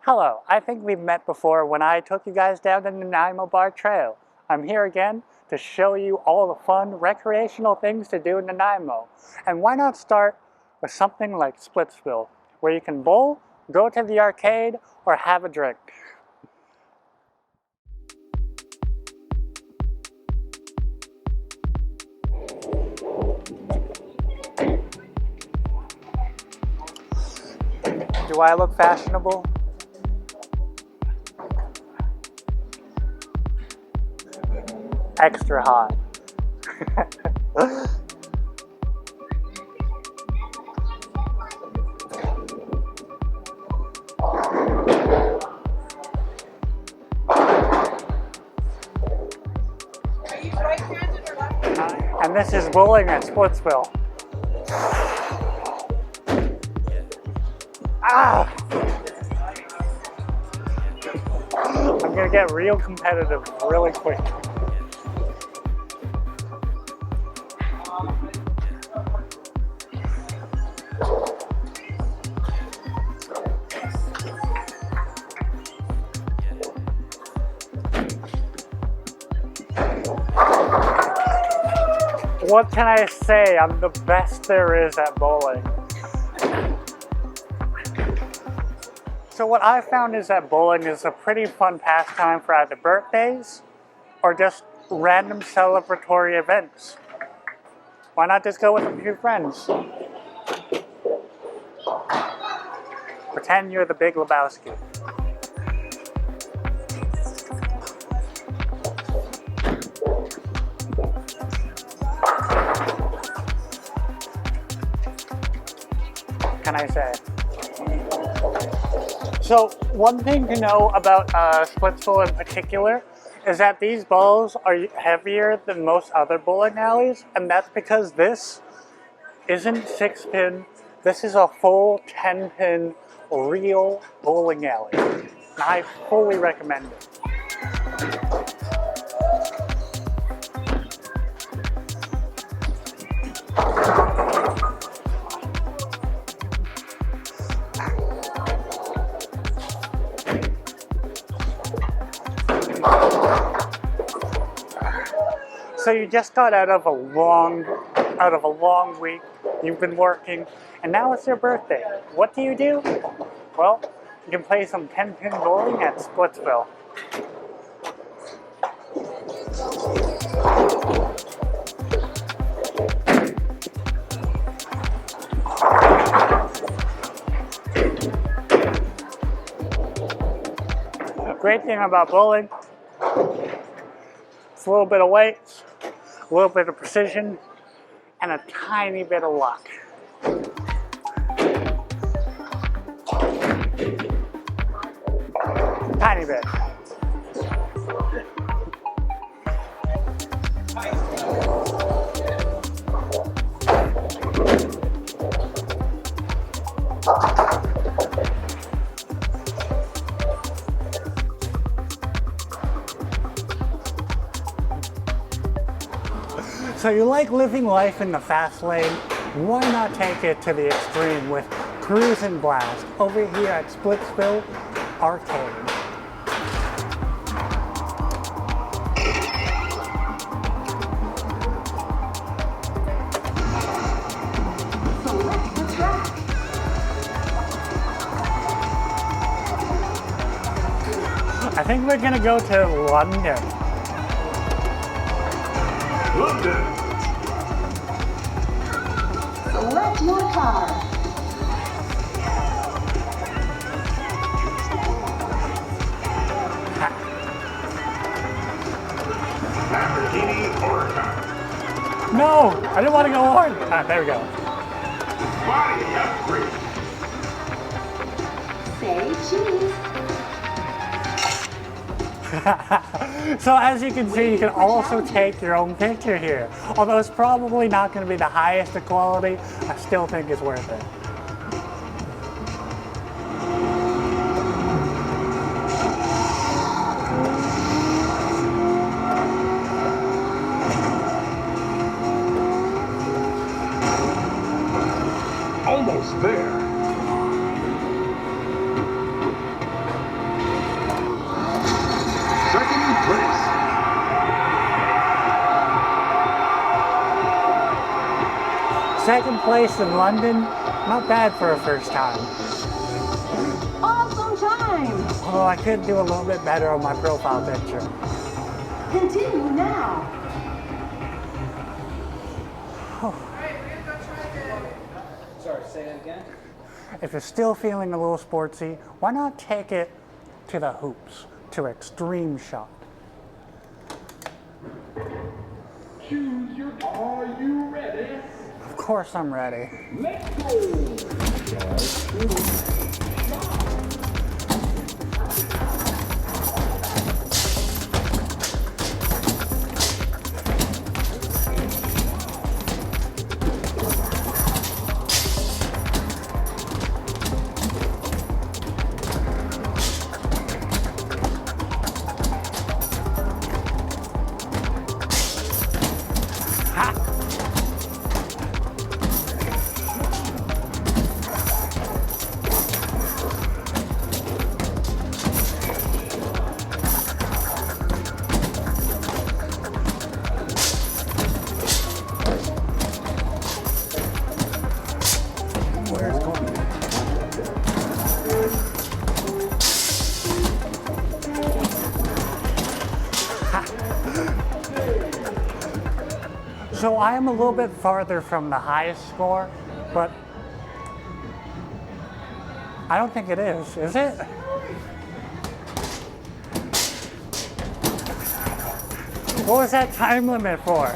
Hello, I think we've met before when I took you guys down the Nanaimo Bar Trail. I'm here again to show you all the fun recreational things to do in Nanaimo. And why not start with something like Splitzville, where you can bowl, go to the arcade, or have a drink. Do I look fashionable? Extra hot. And this is bowling at Splitzville. Ah! I'm gonna get real competitive really quick. What can I say? I'm the best there is at bowling. So what I found is that bowling is a pretty fun pastime for either birthdays or just random celebratory events. Why not just go with a few friends? Pretend you're the Big Lebowski. What can I say? So one thing to know about Splitzville in particular is that these balls are heavier than most other bowling alleys, and that's because this isn't 6-pin, this is a full 10-pin real bowling alley. And I fully recommend it. So you just got out of a long week, you've been working, and now it's your birthday. What do? Well, you can play some 10-pin bowling at Splitzville. The great thing about bowling, it's a little bit of weight, a little bit of precision, and a tiny bit of luck. Tiny bit. So you like living life in the fast lane? Why not take it to the extreme with Cruise and Blast over here at Splitzville Arcade? I think we're gonna go to London. London. Select your car. Lamborghini or car? No, I didn't want to go on. Ah, there we go. Body upgrade. Say cheese. So as you can see, you can also take your own picture here. Although it's probably not going to be the highest quality, I still think it's worth it. Almost there. Second place in London, not bad for a first time. Awesome time. Although I could do a little bit better on my profile picture. Continue now. Sorry, say that again? If you're still feeling a little sportsy, why not take it to the hoops, to extreme shot? Choose your. Are you ready? Of course I'm ready. Let's go. Where's going? So I am a little bit farther from the highest score, but I don't think it is it? What was that time limit for?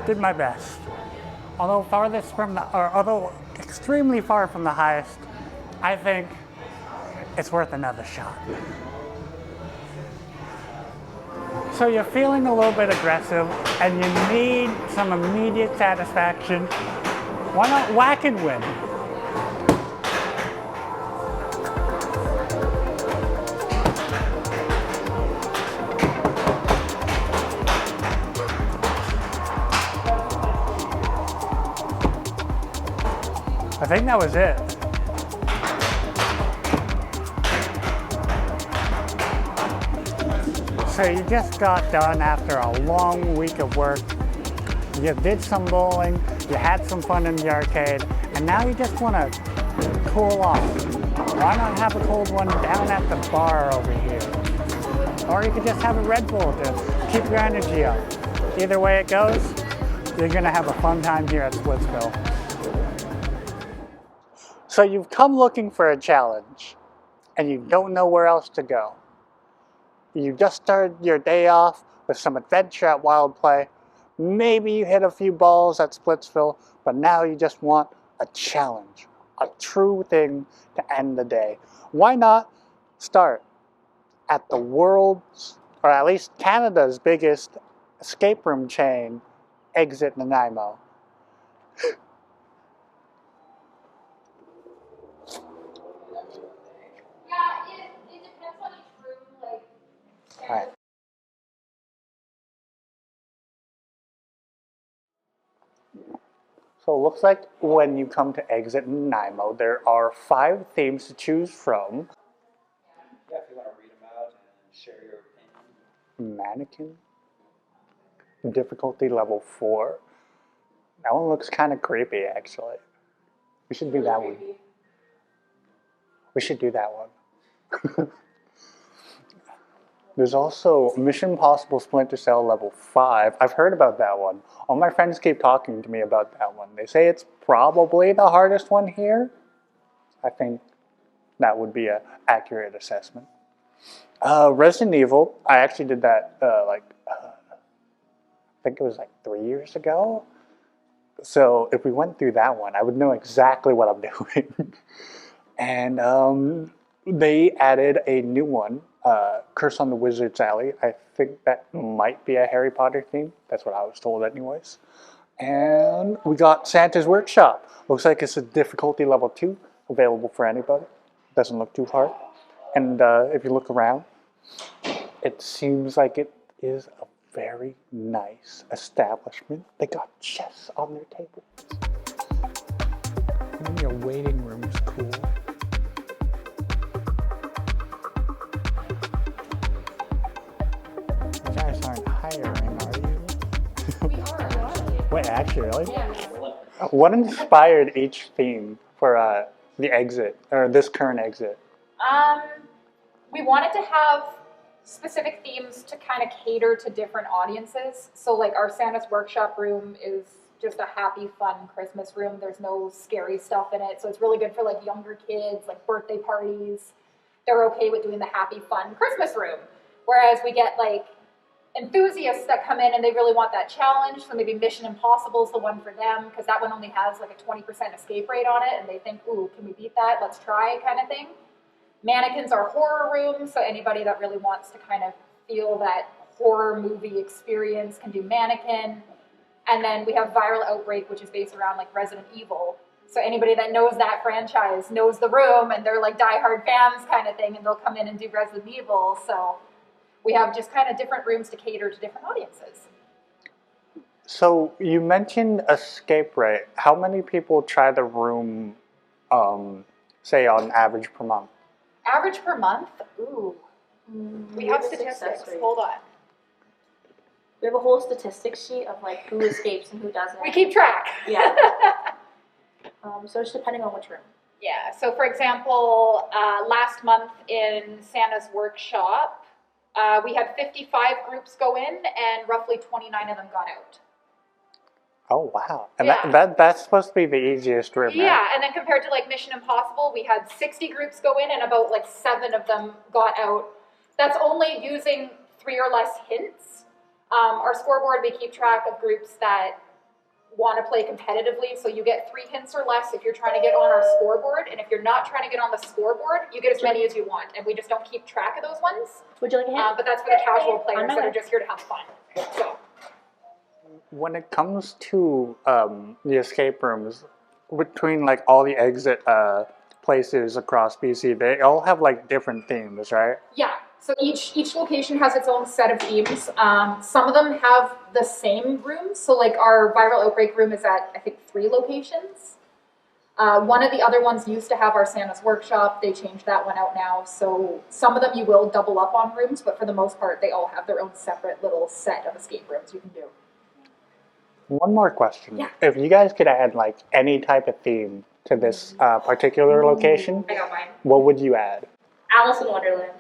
Did my best. Although although extremely far from the highest, I think it's worth another shot. So you're feeling a little bit aggressive and you need some immediate satisfaction. Why not whack and win? I think that was it. So you just got done after a long week of work. You did some bowling, you had some fun in the arcade, and now you just want to cool off. Why not have a cold one down at the bar over here? Or you could just have a Red Bull to keep your energy up. Either way it goes, you're going to have a fun time here at Splitzville. So you've come looking for a challenge, and you don't know where else to go. You just started your day off with some adventure at Wild Play. Maybe you hit a few balls at Splitzville, but now you just want a challenge, a true thing to end the day. Why not start at the world's, or at least Canada's biggest escape room chain, Exit Nanaimo. It depends on each room, like. All right. So it looks like when you come to Exit Nanaimo, there are 5 themes to choose from. Yeah, if you want to read them out and share your opinion. Mannequin. Difficulty level 4. That one looks kind of creepy, actually. We should do that one. We should do that one. There's also Mission Impossible Splinter Cell level 5. I've heard about that one. All my friends keep talking to me about that one. They say it's probably the hardest one here. I think that would be an accurate assessment. Resident Evil, I actually did that I think it was like 3 years ago. So if we went through that one, I would know exactly what I'm doing. And they added a new one, Curse on the Wizard's Alley. I think that might be a Harry Potter theme. That's what I was told anyways. And we got Santa's Workshop. Looks like it's a difficulty level 2, available for anybody. Doesn't look too hard. And if you look around, it seems like it is a very nice establishment. They got chess on their table. And your waiting room is cool. You guys aren't hiring, are you? We are. Wait, actually, really? Yeah. What inspired each theme for the exit, or this current exit? We wanted to have specific themes to kind of cater to different audiences. So like our Santa's Workshop room is just a happy, fun Christmas room. There's no scary stuff in it. So it's really good for like younger kids, like birthday parties. They're okay with doing the happy, fun Christmas room. Whereas we get like enthusiasts that come in and they really want that challenge. So maybe Mission Impossible is the one for them because that one only has like a 20% escape rate on it. And they think, ooh, can we beat that? Let's try kind of thing. Mannequins are horror rooms. So anybody that really wants to kind of feel that horror movie experience can do Mannequin. And then we have Viral Outbreak, which is based around like Resident Evil. So anybody that knows that franchise knows the room and they're like diehard fans kind of thing and they'll come in and do Resident Evil. So we have just kind of different rooms to cater to different audiences. So you mentioned escape rate. How many people try the room, say on average per month? Average per month? Ooh. We have statistics. Hold on. We have a whole statistics sheet of like who escapes and who doesn't. We keep track. Yeah. So it's depending on which room. Yeah. So for example, last month in Santa's Workshop, we had 55 groups go in and roughly 29 of them got out. Oh, wow. And Yeah. that's supposed to be the easiest room, Yeah, right? and then compared to like Mission Impossible, we had 60 groups go in and about like 7 of them got out. That's only using 3 or less hints. Our scoreboard, we keep track of groups that want to play competitively, so you get 3 hints or less if you're trying to get on our scoreboard, and if you're not trying to get on the scoreboard, you get as many as you want, and we just don't keep track of those ones. Would you like a hint? But that's for the casual players On my that are way. just here to have fun. So. When it comes to the escape rooms, between like all the exit places across BC, they all have like different themes, right? Yeah, so each location has its own set of themes. Some of them have the same rooms. So like our Viral Outbreak room is at, I think, 3 locations. One of the other ones used to have our Santa's Workshop. They changed that one out now. So some of them you will double up on rooms, but for the most part, they all have their own separate little set of escape rooms you can do. One more question. Yeah. If you guys could add like any type of theme to this particular location, I got mine. what would you add? Alice in Wonderland.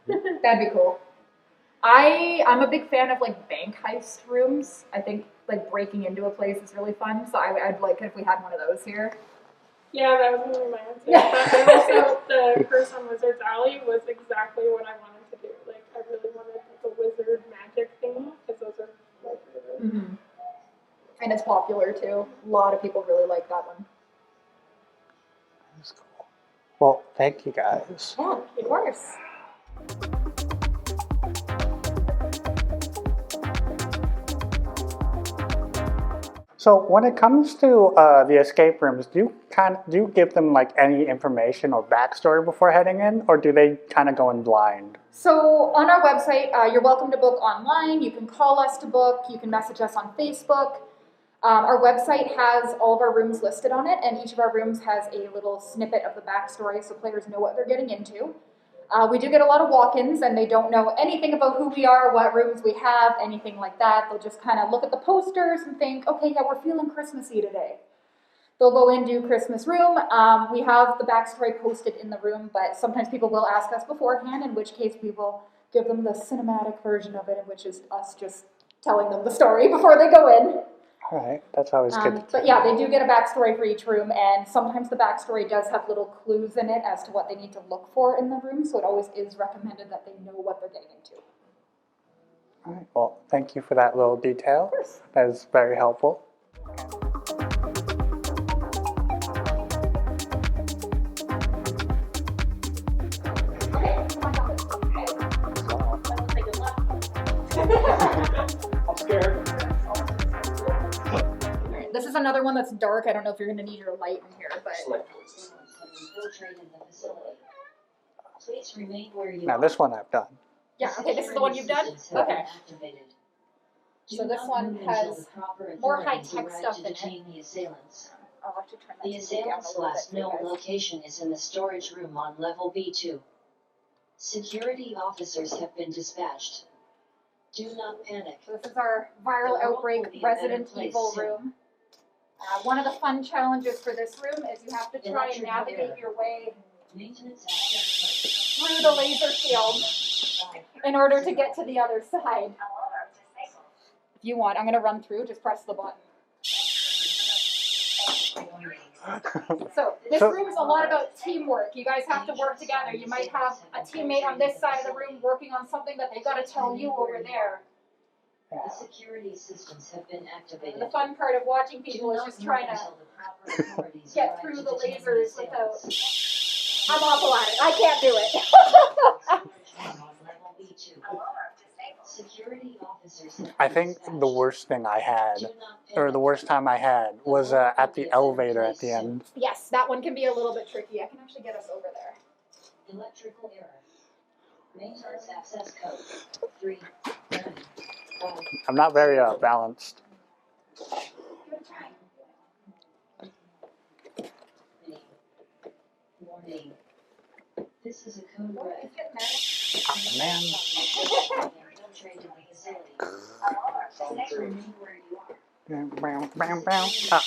That'd be cool. I'm a big fan of like bank heist rooms. I think like breaking into a place is really fun. So I'd like it if we had one of those here. Yeah, that was gonna be my answer. Yeah. But also, the Curse on Wizard's Alley was exactly what I wanted to do. Like, I really wanted the wizard magic thing, because those are my favorite. Mm-hmm. And it's popular too. A lot of people really like that one. That's cool. Well, thank you guys. Yeah, of course. So when it comes to the escape rooms, do you give them like any information or backstory before heading in, or do they kind of go in blind? So on our website, you're welcome to book online. You can call us to book. You can message us on Facebook. Our website has all of our rooms listed on it, and each of our rooms has a little snippet of the backstory so players know what they're getting into. We do get a lot of walk-ins, and they don't know anything about who we are, what rooms we have, anything like that. They'll just kind of look at the posters and think, okay, yeah, we're feeling Christmassy today. They'll go in, do Christmas room. We have the backstory posted in the room, but sometimes people will ask us beforehand, in which case we will give them the cinematic version of it, which is us just telling them the story before they go in. All right, that's always good. But yeah, they do get a backstory for each room, and sometimes the backstory does have little clues in it as to what they need to look for in the room, so it always is recommended that they know what they're getting into. All right, well, thank you for that little detail. Of course. That is very helpful. I'm scared. another one that's dark. I don't know if you're going to need your light in here, but Infiltrated the facility. Please remain where you Now are. this one I've done. yeah, okay, this is the one you've done? Systems have been Okay. activated. So Do this not one move until has the proper more authorities high-tech arrive stuff to in it. detain the assailants. I'll have to turn that The TV down a assailant's little last bit for you known guys. location is in the storage room on level B2. Security officers have been dispatched. Do not panic. So this is our viral The world outbreak will be a better Resident place Evil soon. room. One of the fun challenges for this room is you have to try and Electrical navigate error. your way Maintenance access through the laser field in order to get to the other side. If you want, I'm going to run through, just press the button. So this room is a lot about teamwork. You guys have to work together. You might have a teammate on this side of the room working on something that they've got to tell you over there. The security systems have been activated. And the fun part of watching people is just trying to get through the lasers without... I'm awful at it. I can't do it. Security officers have I been think dispatched. the worst thing I had, Do not or the panic. worst time I had, was at the elevator at the end. Yes, that one can be a little bit tricky. I can actually get us over there. Electrical error. Maintenance access code 395. I'm not very balanced. Warning. This is a code red. It's getting there. Oh, man. Infiltrated the facility. Please remain where you are. Ah.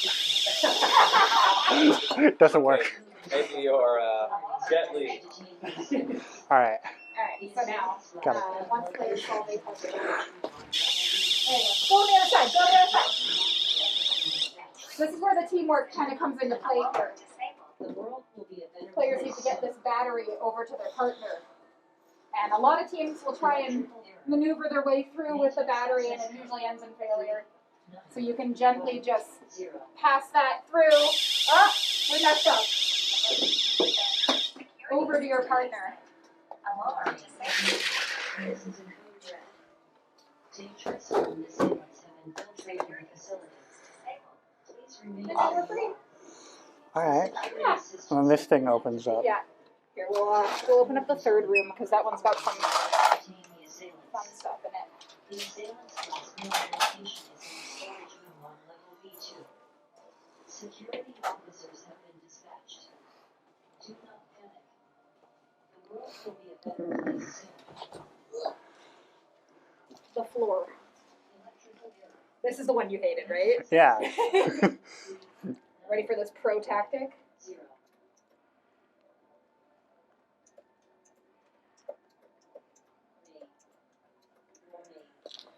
Doesn't work. Maybe you're Jet Li. All right. Alright, so now, Got it. once players solve a puzzle. There you go. Go on the other side, go on the other side. This is where the teamwork kind of comes into play here. The world will be a better Players place. need to get this battery over to their partner. And a lot of teams will try and maneuver their way through with the battery, and it usually ends in failure. So you can gently just pass that through. Oh, we messed up. Over to your partner. This is a code red. Dangerous and assailants have infiltrated your facility. Please remain And then we're free. All right. Yeah. And then this thing opens up. Yeah. Here, we'll open up the third room because that one's got some Detain the assailants. fun stuff in it. The assailant's last known location is in the storage room on level B2. Security officers have been dispatched. Do not panic. The world will be a better place soon. The floor. Electrical error. This is the one you hated, right? Yeah. Ready for this pro tactic? 0.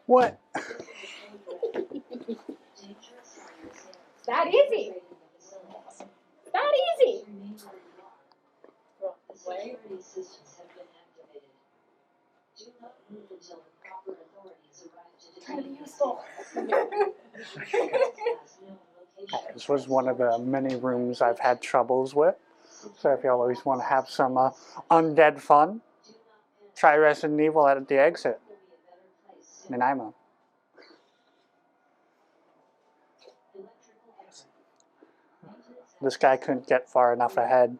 What? That easy. That easy. The security systems have been activated. Do not move until the proper authorities arrive to Trying to detain be the useful. This was one of the many rooms I've had troubles with. So if you always want to have some undead fun, try Resident Evil at the exit. Nanaimo. This guy couldn't get far enough ahead.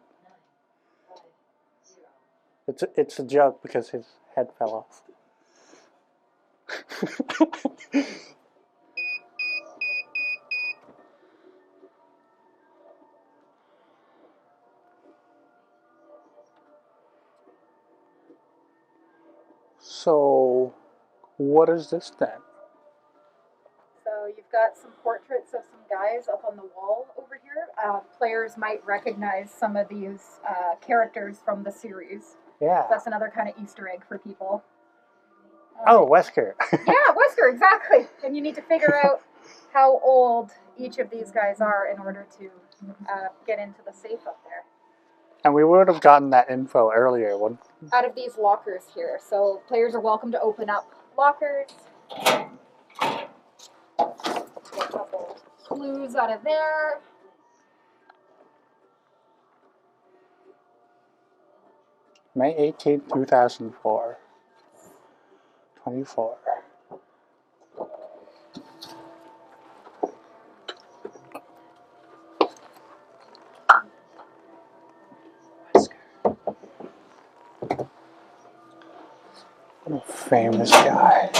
It's a joke because his head fell off. So, what is this then? So you've got some portraits of some guys up on the wall over here. Players might recognize some of these characters from the series. Yeah. That's another kind of Easter egg for people. Oh, Wesker. Yeah, Wesker, exactly. And you need to figure out how old each of these guys are in order to get into the safe up there. And we would have gotten that info earlier. Out of these lockers here. So players are welcome to open up lockers. Get a couple clues out of there. May 18th, 2004. 24. Famous guy.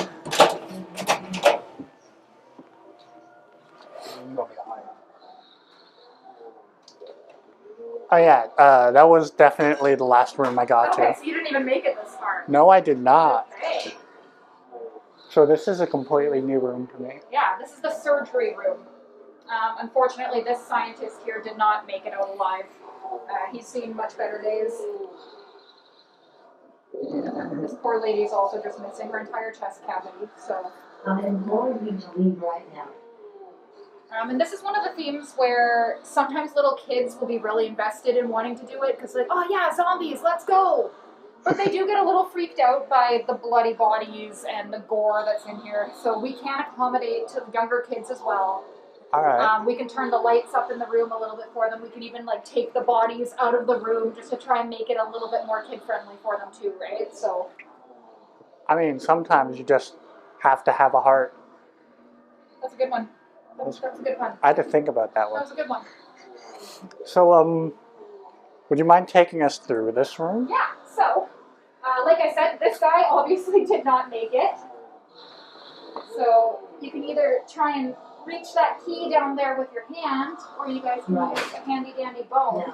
Oh yeah, that was definitely the last room I got Okay, to. so you didn't even make it this far. No, I did not. Okay. So this is a completely new room to me. Yeah, this is the surgery room. Unfortunately, this scientist here did not make it out alive. He's seen much better days. This poor lady's also just missing her entire chest cavity, so. I'm imploring you to leave right now. And this is one of the themes where sometimes little kids will be really invested in wanting to do it because like, oh yeah, zombies, let's go. But they do get a little freaked out by the bloody bodies and the gore that's in here. So we can accommodate to younger kids as well. All right. We can turn the lights up in the room a little bit for them. We can even like take the bodies out of the room just to try and make it a little bit more kid friendly for them too, right? So. I mean, sometimes you just have to have a heart. That's a good one. That was a good one. I had to think about that That one. was a good one. So, would you mind taking us through this room? Yeah, so, like I said, this guy obviously did not make it. So, you can either try and reach that key down there with your hand, or you guys can use a handy dandy bone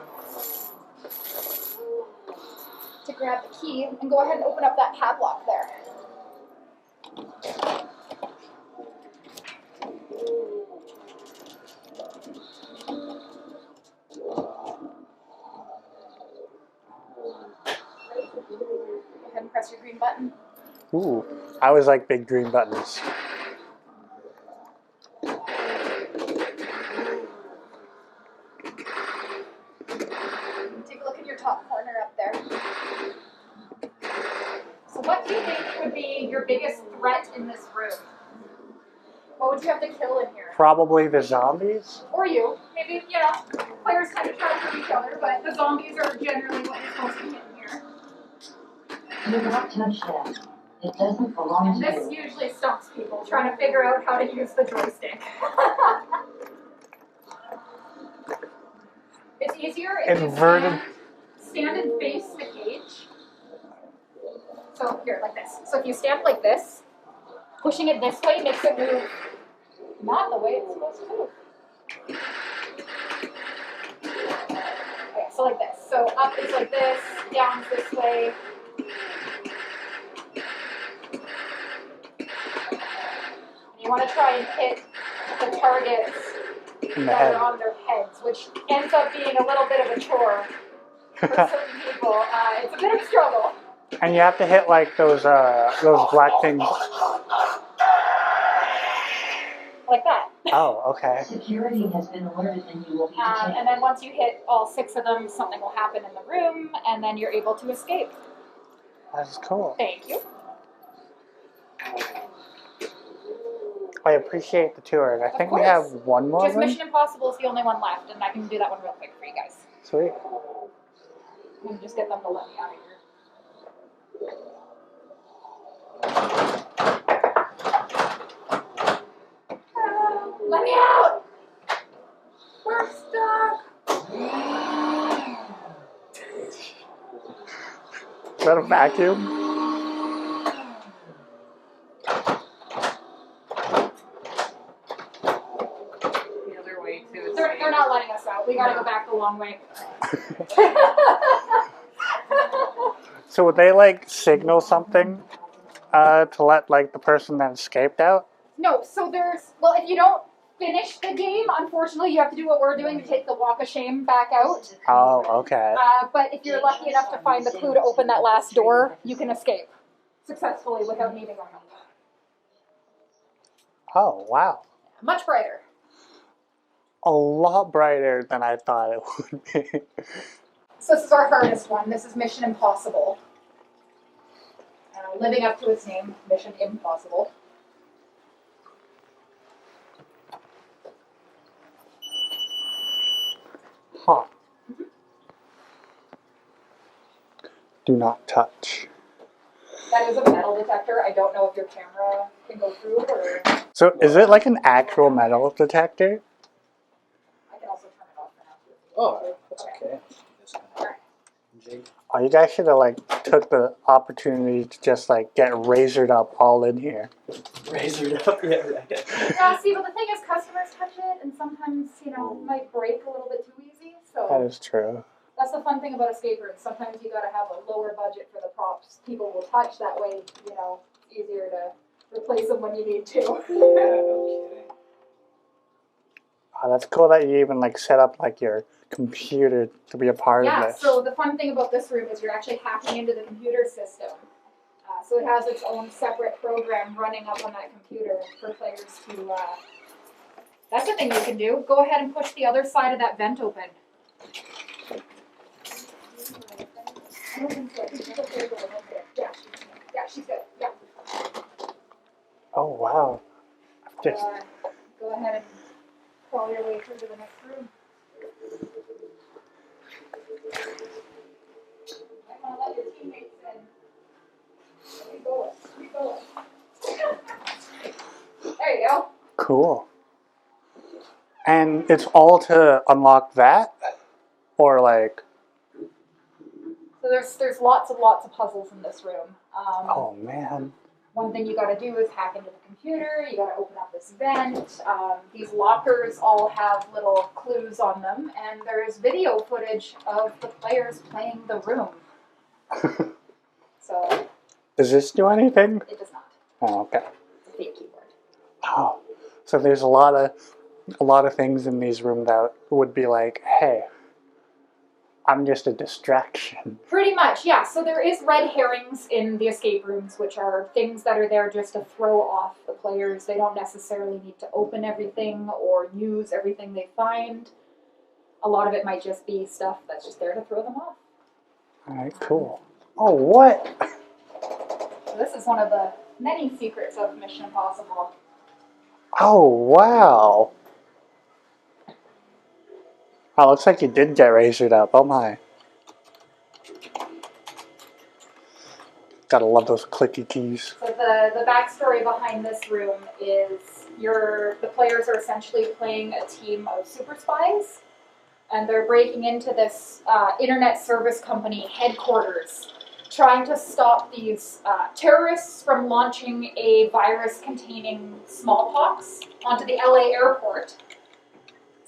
to grab the key and go ahead and open up that padlock there. Go ahead and press your green button. Ooh, I always like big green buttons. Take a look in your top corner up there. So what do you think would be your biggest threat in this room? What would you have to kill in here? Probably the zombies. Or you. Maybe, you know, players kind of try to kill each other, but the zombies are generally what you're supposed to hit in here. Do not touch that. It doesn't belong And to this you. usually stumps people trying to figure out how to use the joystick. It's easier if Inverted. you stand and face the cage. So here, like this. So if you stand like this, pushing it this way makes it move not the way it's supposed to move. Okay, so like this. So up is like this, down is this way. And you want to try and hit the targets In the that head. are on their heads, which ends up being a little bit of a chore for certain people. It's a bit of a struggle. And you have to hit like those black things. Like that. Oh, okay. Security has been alerted and you will be detained. And then once you hit all 6 of them, something will happen in the room, and then you're able to escape. That's cool. Thank you. I appreciate the tour, and I think we course. have one more Just room. Mission Impossible is the only one left, and I can do that one real quick for you guys. Sweet. I'm gonna just get them to let me out of here. Let me out! We're stuck! Is that a vacuum? The other way too. They're not letting us out. We gotta go back the long way. So would they like signal something to let like the person that escaped out? No, so well, if you don't finish the game, unfortunately, you have to do what we're doing to take the walk of shame back out. Oh, okay. But if you're lucky enough to find the clue to open that last door, you can escape successfully without needing our help. Oh, wow. Much brighter. A lot brighter than I thought it would be. So this is our hardest one. This is Mission Impossible. Living up to its name, Mission Impossible. Huh. Do not touch. That is a metal detector. I don't know if your camera can go through, or So is it like an actual metal detector? I can also turn it off now. Oh, that's okay. Alright. Oh, you guys should have like took the opportunity to just like get razored up all in here. Razored up, yeah, right. Yeah, see, but the thing is, customers touch it, and sometimes, you know, it might break a little bit too easy. That So is true. that's the fun thing about escape rooms. Sometimes you gotta have a lower budget for the props people will touch. That way, you know, it's easier to replace them when you need to. Yeah, no kidding. Oh, that's cool that you even like set up like your computer to be a part of Yeah, this. so the fun thing about this room is you're actually hacking into the computer system. So it has its own separate program running up on that computer for players to, that's the thing you can do. Go ahead and push the other side of that vent open. I don't think so. I think she's okay going up there. Yeah, she's good. Yeah. Oh wow. Just Go ahead and crawl your way through to the next room. I want to let your teammates in. Keep going. Keep going. There you go. cool. And it's all to unlock that? Or like, So there's lots and lots of puzzles in this room. oh man. One thing you got to do is hack into the computer. You got to open up this vent. These lockers all have little clues on them, and there's video footage of the players playing the room. So Does this do anything? it does not. Oh, okay. It's a fake keyboard. Oh, so there's a lot of things in these rooms that would be like, hey, I'm just a distraction. Pretty much, yeah. So there is red herrings in the escape rooms, which are things that are there just to throw off the players. They don't necessarily need to open everything or use everything they find. A lot of it might just be stuff that's just there to throw them off. All right, cool. Oh, what? So this is one of the many secrets of Mission Impossible. Oh, wow. Oh, looks like you did get razored up. Oh my. Gotta love those clicky keys. So the backstory behind this room is the players are essentially playing a team of super spies, and they're breaking into this internet service company headquarters, trying to stop these terrorists from launching a virus containing smallpox onto the LA airport.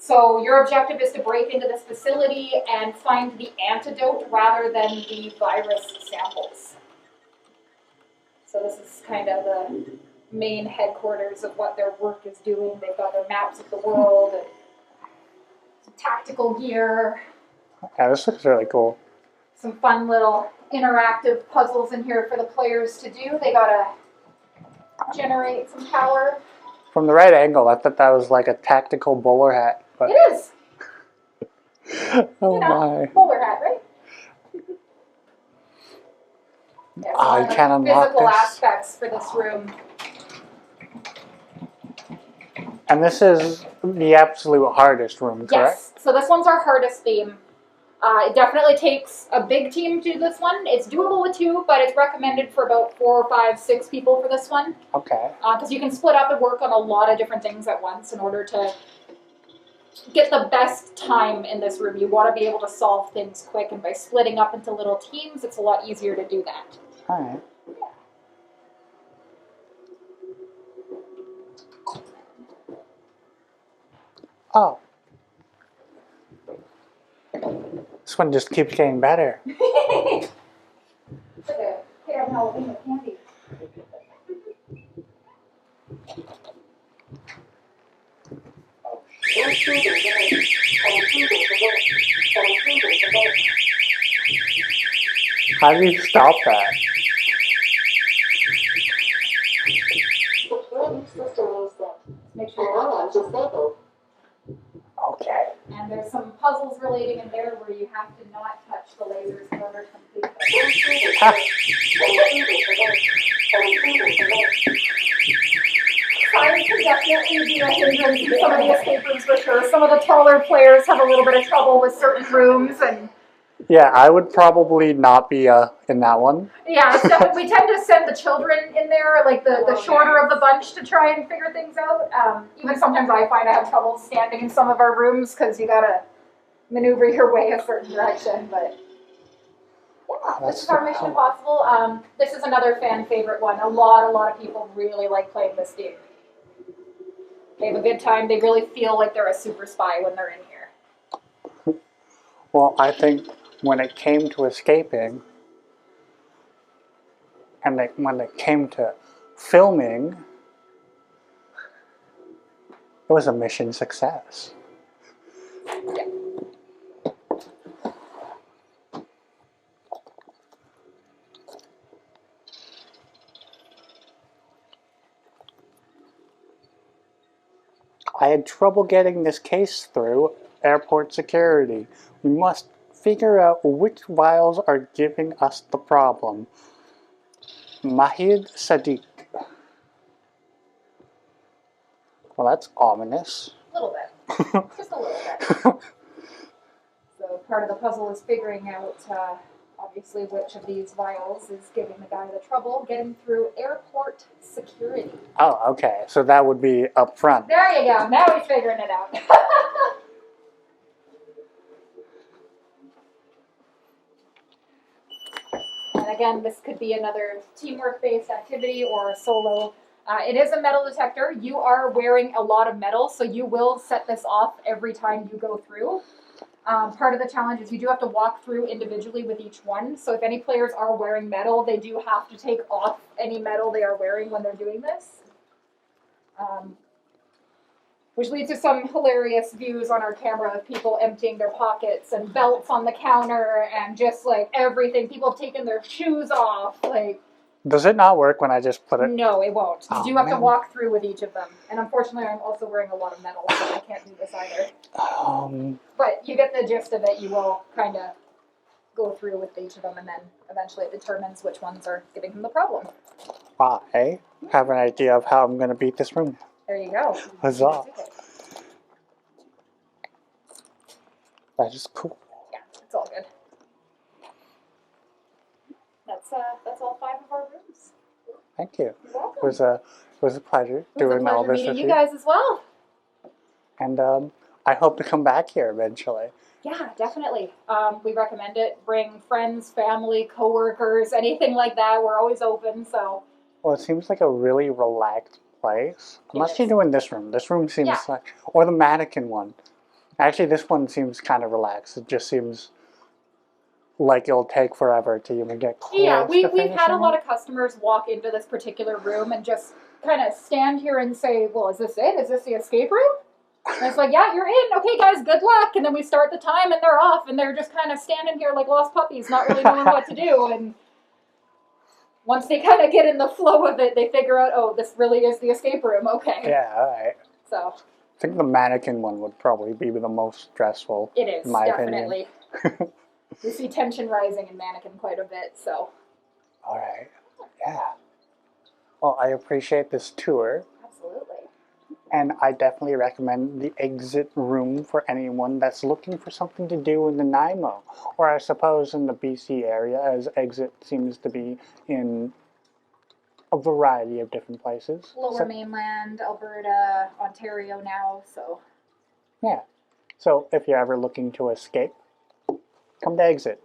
So your objective is to break into this facility and find the antidote rather than the virus samples. So this is kind of the main headquarters of what their work is doing. They've got their maps of the world and some tactical gear, Yeah, this looks really cool. some fun little interactive puzzles in here for the players to do. They gotta generate some power. From the right angle, I thought that was like a tactical bowler hat. But It is, oh you know, my. bowler hat, right? Yeah, Oh, you can't unlock physical this. aspects for this room. And this is the absolute hardest room, correct? Yes, so this one's our hardest theme. It definitely takes a big team to do this one. It's doable with 2, but it's recommended for about 4, 5, 6 people for this one. Okay. Because you can split up and work on a lot of different things at once in order to get the best time in this room. You want to be able to solve things quick, and by splitting up into little teams, it's a lot easier to do that. All right. Oh. This one just keeps getting better. It's like a kid on Halloween with candy. How do you stop that? Make sure you're not Okay. And there's some puzzles relating in there where you have to not touch the lasers in order to complete them. Ah. Time can definitely be a hindrance in some of the escape rooms for sure. Some of the taller players have a little bit of trouble with certain rooms, and Yeah, I would probably not be in that one. yeah, so we tend to send the children in there, like the shorter of the bunch, to try and figure things out. Even sometimes I find I have trouble standing in some of our rooms because you gotta maneuver your way a certain direction, but Yeah, That's this is our so Mission cool. Impossible. This is another fan favorite one. A lot of people really like playing this game. They have a good time. They really feel like they're a super spy when they're in here. Well, I think when it came to escaping, and when it came to filming, it was a mission success. Yeah. I had trouble getting this case through airport security. We must figure out which vials are giving us the problem. Mahid Sadiq. Well, that's ominous. A little bit. Just a little bit. So part of the puzzle is figuring out, obviously, which of these vials is giving the guy the trouble getting through airport security. Oh, okay. So that would be up front. There you go. Now he's figuring it out. And again, this could be another teamwork-based activity or a solo. It is a metal detector. You are wearing a lot of metal, so you will set this off every time you go through. Part of the challenge is you do have to walk through individually with each one. So if any players are wearing metal, they do have to take off any metal they are wearing when they're doing this. Which leads to some hilarious views on our camera of people emptying their pockets and belts on the counter and just like everything. People have taken their shoes off. Like, Does it not work when I just put it? no, it won't. You Oh, do have to man. walk through with each of them. And unfortunately, I'm also wearing a lot of metal, so I can't do this either. But you get the gist of it. You will kind of go through with each of them, and then eventually it determines which ones are giving him the problem. I have an idea of how I'm going to beat this room. There you go. Huzzah. That is cool. Yeah, it's all good. That's all 5 of our rooms. Thank you. You're welcome. It was a pleasure It was a doing all pleasure this meeting with you guys as well. And I hope to come back here eventually. Yeah, definitely. We recommend it. Bring friends, family, coworkers, anything like that. We're always open, so. Well, it seems like a really relaxed place. Unless you're doing this room. This room seems like, or the mannequin one. Actually, this one seems kind of relaxed. It just seems like it'll take forever to even get close. Yeah, we've had a finishing lot of customers walk into this particular room and just kind of stand here and say, well, is this it? Is this the escape room? And it's like, yeah, you're in. Okay, guys, good luck. And then we start the time and they're off and they're just kind of standing here like lost puppies, not really knowing what to do. And once they kind of get in the flow of it, they figure out, oh, this really is the escape room. Okay. Yeah, all right. So. I think the mannequin one would probably be the most stressful. It is, in my definitely. opinion. We see tension rising in Mannequin quite a bit, so. All right. Yeah. Well, I appreciate this tour. Absolutely. And I definitely recommend the exit room for anyone that's looking for something to do in Nanaimo. Or I suppose in the BC area, as exit seems to be in a variety of different places. Lower mainland, Alberta, Ontario now, so. Yeah. So if you're ever looking to escape, come to exit.